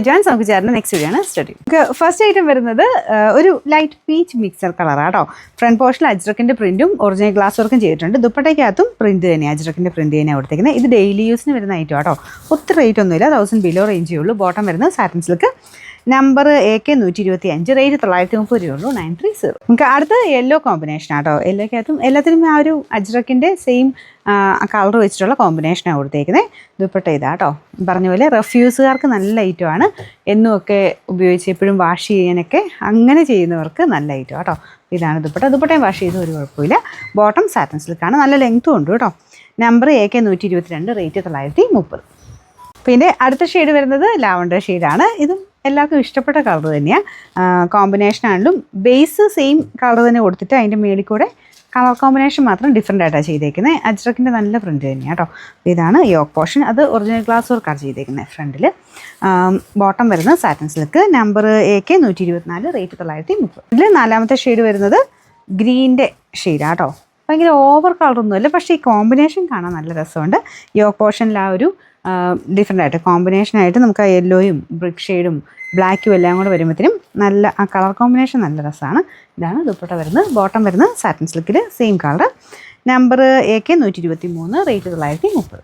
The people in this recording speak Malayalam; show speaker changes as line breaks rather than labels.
ജോയിൻസ് നമുക്ക് ചേർന്ന് നെക്സ്റ്റ് വീഡിയോ ആണ് സ്റ്റഡി. ഫസ്റ്റ് ഐറ്റം വരുന്നത് ഒരു ലൈറ്റ് പീച്ച് മിക്സർ കളറാണ് കേട്ടോ. ഫ്രണ്ട് പോർഷനിൽ അജ്രക്കിൻ്റെ പ്രിന്റും ഒറിജിനൽ ഗ്ലാസ് വർക്കും ചെയ്തിട്ടുണ്ട്. ദുപ്പട്ടയ്ക്കകത്തും പ്രിന്റ് തന്നെയാണ്, അജ്രക്കിൻ്റെ പ്രിന്റ് തന്നെയാണ് കൊടുത്തേക്കുന്നത്. ഇത് ഡെയിലി യൂസിന് വരുന്ന ഐറ്റം കേട്ടോ. ഒത്തിരി റേറ്റ് ഒന്നുമില്ല, 1000 ബിലോ റേഞ്ചേ ഉള്ളൂ. ബോട്ടം വരുന്നത് satin silk, number AK 125, rate 930 രൂപയുള്ളൂ, 930. നമുക്ക് അടുത്ത യെല്ലോ കോമ്പിനേഷൻ ആട്ടോ. യെല്ലോക്കകത്തും എല്ലാത്തിനും ആ ഒരു അജ്രക്കിൻ്റെ സെയിം കളർ വെച്ചിട്ടുള്ള കോമ്പിനേഷനാണ് കൊടുത്തേക്കുന്നത്. ദുപ്പട്ട ഇതാട്ടോ. പറഞ്ഞ പോലെ റഫ്യൂസുകാർക്ക് നല്ല ഐറ്റമാണ്, എന്നുമൊക്കെ ഉപയോഗിച്ച് എപ്പോഴും വാഷ് ചെയ്യാനൊക്കെ അങ്ങനെ ചെയ്യുന്നവർക്ക് നല്ല ഐറ്റം കേട്ടോ. ഇതാണ് ദുപ്പട്ട. ദുപ്പട്ടയും വാഷ് ചെയ്ത് ഒരു കുഴപ്പമില്ല. ബോട്ടം സാറ്റിൻ സിൽക്കാണ്, നല്ല ലെങ്ത്തും ഉണ്ട് കേട്ടോ. Number AK 122, rate 930. പിന്നെ അടുത്ത ഷെയ്ഡ് വരുന്നത് ലാവണ്ടർ ഷെയ്ഡാണ്. ഇതും എല്ലാവർക്കും ഇഷ്ടപ്പെട്ട കളർ തന്നെയാണ്. കോമ്പിനേഷനാണെങ്കിലും ബേസ് സെയിം കളർ തന്നെ കൊടുത്തിട്ട് അതിൻ്റെ മേളിൽ കൂടെ കളർ കോമ്പിനേഷൻ മാത്രം ഡിഫറെൻ്റ് ആയിട്ടാണ് ചെയ്തേക്കുന്നത്. അജ്രക്കിൻ്റെ നല്ല പ്രിൻറ്റ് തന്നെയാണ് കേട്ടോ. ഇതാണ് യോക്ക് പോർഷൻ, അത് ഒറിജിനൽ ഗ്ലാസ് വർക്കാണ് ചെയ്തേക്കുന്നത് ഫ്രണ്ടിൽ. ബോട്ടം വരുന്നത് satin silk, number AK 124, rate 930. ഇതിൽ നാലാമത്തെ ഷെയ്ഡ് വരുന്നത് ഗ്രീൻ്റെ ഷെയ്ഡാണ് കേട്ടോ. ഭയങ്കര ഓവർ കളറൊന്നുമില്ല, പക്ഷേ ഈ കോമ്പിനേഷൻ കാണാൻ നല്ല രസമുണ്ട്. യോക്ക് പോർഷനിൽ ആ ഒരു ഡിഫറെൻ്റ് ആയിട്ട് കോമ്പിനേഷനായിട്ട് നമുക്ക് ആ യെല്ലോയും ബ്രിക്ക് ഷെയ്ഡും ബ്ലാക്കും എല്ലാം കൂടെ വരുമ്പോഴത്തേനും നല്ല ആ കളർ കോമ്പിനേഷൻ നല്ല രസമാണ്. ഇതാണ് ദുപ്പട്ട വരുന്നത്. ബോട്ടം വരുന്നത് സാറ്റിൻ സിൽക്കിൽ same colour, number AK 123, rate 930.